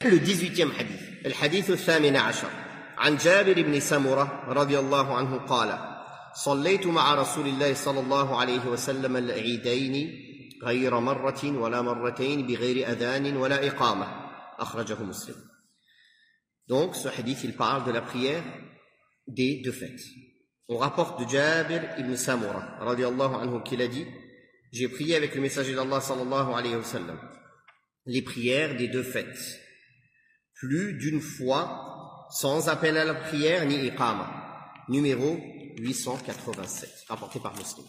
Le 18e hadith, الحديث الثامن عشر عن جابر بن سمرة رضي الله عنه قال صليت مع رسول الله صلى الله عليه وسلم العيدين غير مرة ولا مرتين بغير أذان ولا إقامة أخرجه مسلم. Donc ce hadith il parle de la prière des deux fêtes. On rapporte de Jabir ibn Samura radiyallahu anhu qu'il a dit: j'ai prié avec le messager d'Allah sallallahu alayhi wa sallam les prières des deux fêtes, plus d'une fois, sans appel à la prière ni iqama. Numéro 887, rapporté par Muslim.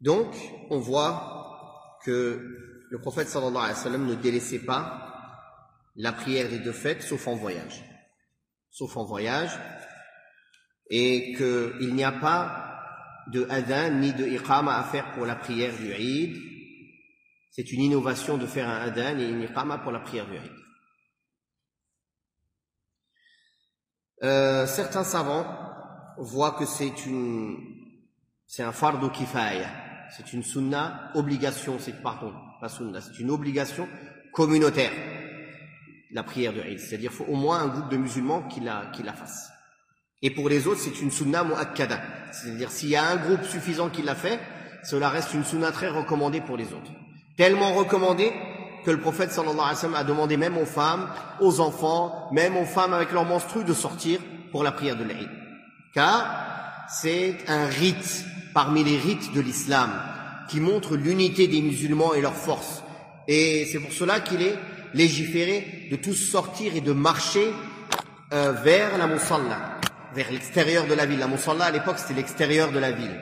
Donc, on voit que le prophète sallallahu alayhi wa sallam ne délaissait pas la prière des deux fêtes, sauf en voyage. Sauf en voyage, et qu'il n'y a pas de adhan ni de iqama à faire pour la prière du Eid. C'est une innovation de faire un adhan et une iqama pour la prière du Eid. Certains savants voient que c'est un fardu kifaya, c'est une sunna obligation, pas sunna, c'est une obligation communautaire, la prière de Eid, c'est-à-dire qu'il faut au moins un groupe de musulmans qui la fasse. Et pour les autres, c'est une sunna muakkada, c'est-à-dire s'il y a un groupe suffisant qui l'a fait, cela reste une sunna très recommandée pour les autres. Tellement recommandée que le prophète sallallahu alayhi wa sallam a demandé même aux femmes, aux enfants, même aux femmes avec leurs menstrues de sortir pour la prière de l'Eid. Car c'est un rite parmi les rites de l'islam qui montre l'unité des musulmans et leur force. Et c'est pour cela qu'il est légiféré de tous sortir et de marcher vers la musalla, vers l'extérieur de la ville. La musalla à l'époque c'était l'extérieur de la ville.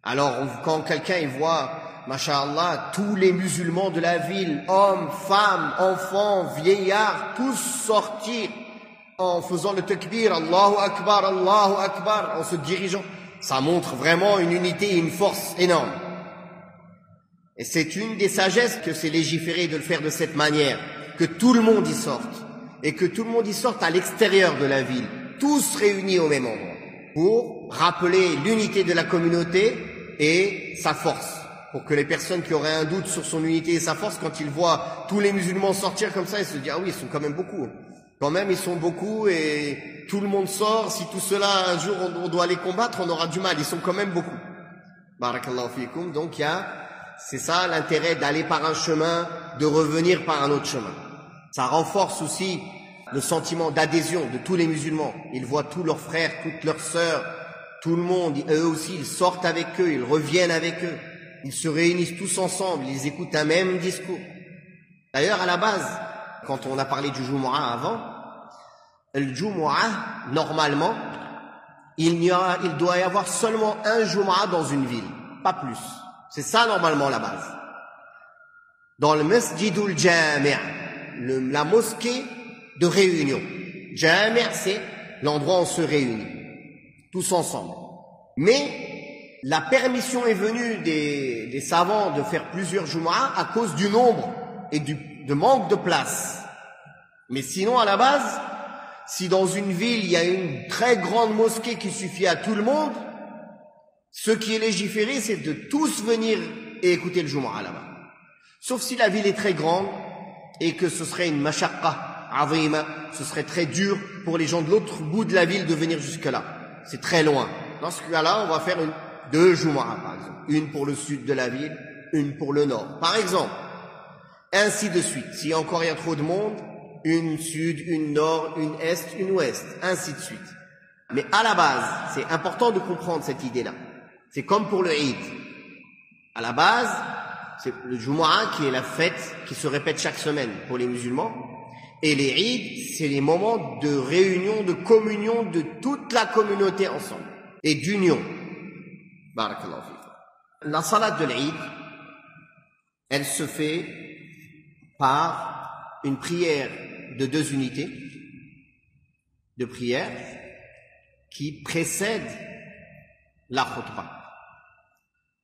Alors quand quelqu'un il voit, masha'Allah, tous les musulmans de la ville, hommes, femmes, enfants, vieillards, tous sortir en faisant le takbir, Allahu Akbar, en se dirigeant, ça montre vraiment une unité et une force énorme. Et c'est une des sagesses que c'est légiféré de le faire de cette manière, que tout le monde y sorte, et que tout le monde y sorte à l'extérieur de la ville, tous réunis au même endroit, pour rappeler l'unité de la communauté et sa force. Pour que les personnes qui auraient un doute sur son unité et sa force, quand ils voient tous les musulmans sortir comme ça, ils se disent « Ah oui, ils sont quand même beaucoup. Quand même, ils sont beaucoup et tout le monde sort. Si tout cela, un jour, on doit les combattre, on aura du mal. Ils sont quand même beaucoup. » Barakallahu fikum. Donc, c'est ça l'intérêt d'aller par un chemin, de revenir par un autre chemin. Ça renforce aussi le sentiment d'adhésion de tous les musulmans. Ils voient tous leurs frères, toutes leurs sœurs, tout le monde. Eux aussi, ils sortent avec eux, ils reviennent avec eux. Ils se réunissent tous ensemble, ils écoutent un même discours. D'ailleurs, à la base, quand on a parlé du Jumu'ah avant, le Jumu'ah, normalement, il doit y avoir seulement un Jumu'ah dans une ville, pas plus. C'est ça normalement la base. Dans le Masjidul Jami', la mosquée de réunion. Jami', c'est l'endroit où on se réunit, tous ensemble. Mais la permission est venue des savants de faire plusieurs Jumu'ah à cause du nombre et de manque de place. Mais sinon, à la base, si dans une ville, il y a une très grande mosquée qui suffit à tout le monde, ce qui est légiféré, c'est de tous venir et écouter le Jumu'ah là-bas. Sauf si la ville est très grande et que ce serait une mashaqqa azima, ce serait très dur pour les gens de l'autre bout de la ville de venir jusque-là. C'est très loin. Dans ce cas-là, on va faire deux Jumu'ah, par exemple. Une pour le sud de la ville, une pour le nord. Par exemple. Ainsi de suite. S'il y a encore trop de monde, une sud, une nord, une est, une ouest. Ainsi de suite. Mais à la base, c'est important de comprendre cette idée-là. C'est comme pour le Eid. À la base, c'est le Jumu'ah qui est la fête qui se répète chaque semaine pour les musulmans. Et les Eid, c'est les moments de réunion, de communion de toute la communauté ensemble. Et d'union. Barakallahu fikum. La salat de l'Eid, elle se fait par une prière de deux unités de prière qui précède la khutbah.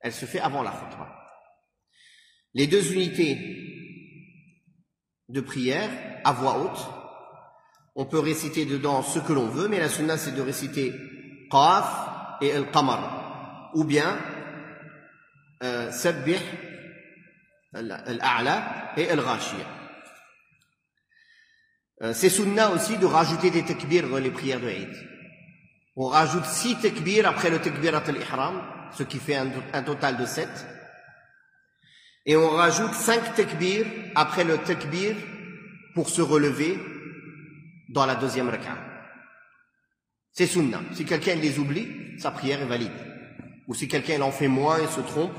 Elle se fait avant la khutbah. Les deux unités de prière à voix haute, on peut réciter dedans ce que l'on veut, mais la sunna c'est de réciter Qaf et Al-Qamar, ou bien Sabbih Al-A'la et Al-Ghashiyah. C'est sunna aussi de rajouter des takbirs dans les prières de Eid. On rajoute 6 takbirs après le takbirat al-ihram, ce qui fait un total de 7. Et on rajoute 5 takbirs après le takbir pour se relever dans la deuxième raka'a. C'est sunna. Si quelqu'un les oublie, sa prière est valide. Ou si quelqu'un en fait moins et se trompe,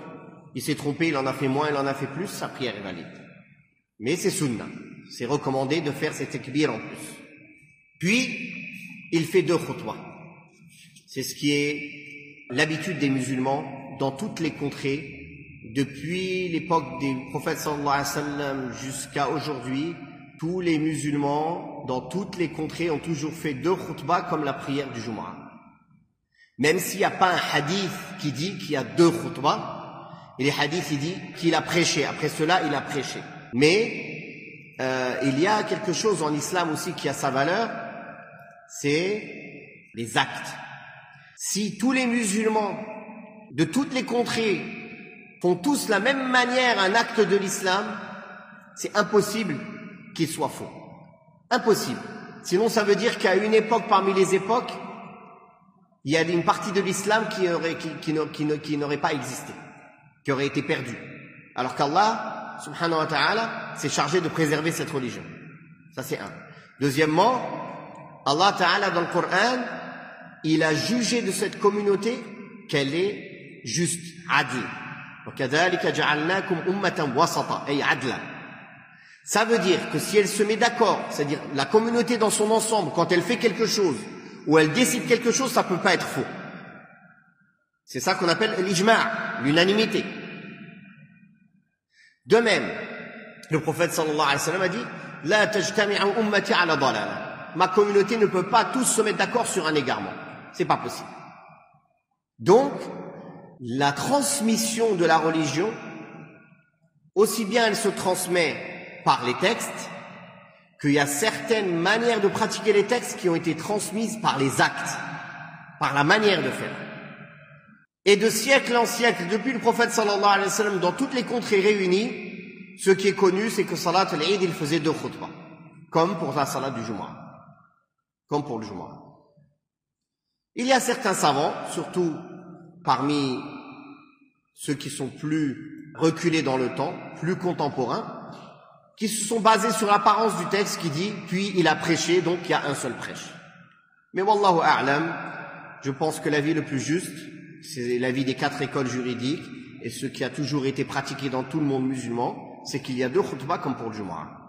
il s'est trompé, il en a fait moins, il en a fait plus, sa prière est valide. Mais c'est sunna. C'est recommandé de faire ces takbirs en plus. Puis, il fait 2 khutbahs. C'est ce qui est l'habitude des musulmans dans toutes les contrées, depuis l'époque des prophètes sallallahu alayhi wa sallam jusqu'à aujourd'hui. Tous les musulmans, dans toutes les contrées, ont toujours fait 2 khutbahs comme la prière du Jumu'ah. Même s'il n'y a pas un hadith qui dit qu'il y a 2 khutbahs, et les hadiths, il dit qu'il a prêché. Après cela, il a prêché. Mais il y a quelque chose en islam aussi qui a sa valeur, c'est les actes. Si tous les musulmans de toutes les contrées font tous la même manière un acte de l'islam, c'est impossible qu'il soit faux. Impossible. Sinon, ça veut dire qu'à une époque parmi les époques, il y a une partie de l'islam qui n'aurait pas existé, qui aurait été perdue. Alors qu'Allah, subhanahu wa ta'ala, s'est chargé de préserver cette religion. Ça, c'est un. Deuxièmement, Allah ta'ala, dans le Coran, il a jugé de cette communauté qu'elle est juste, adl. وَكَذَلِكَ جَعَلْنَاكُمْ أُمَّةً وَسَطًا أي عَدْلًا. Ça veut dire que si elle se met d'accord, c'est-à-dire la communauté dans son ensemble, quand elle fait quelque chose, ou elle décide quelque chose, ça peut pas être faux. C'est ça qu'on appelle l'ijma', l'unanimité. De même, le prophète sallallahu alayhi wa sallam a dit « La tajtami'u ummati ala dalala » Ma communauté ne peut pas tous se mettre d'accord sur un égarement. C'est pas possible. Donc, la transmission de la religion, aussi bien elle se transmet par les textes, qu'il y a certaines manières de pratiquer les textes qui ont été transmises par les actes, par la manière de faire. Et de siècle en siècle, depuis le prophète sallallahu alayhi wa sallam, dans toutes les contrées réunies, ce qui est connu, c'est que salat al-Eid, il faisait 2 khutbahs, comme pour la salat du Jumu'ah, comme pour le Jumu'ah. Il y a certains savants, surtout parmi ceux qui sont plus reculés dans le temps, plus contemporains, qui se sont basés sur l'apparence du texte qui dit « puis il a prêché, donc il y a un seul prêche ». Mais wallahu a'lam, je pense que l'avis le plus juste, c'est l'avis des 4 écoles juridiques, et ce qui a toujours été pratiqué dans tout le monde musulman, c'est qu'il y a 2 khutbahs comme pour le Jumu'ah.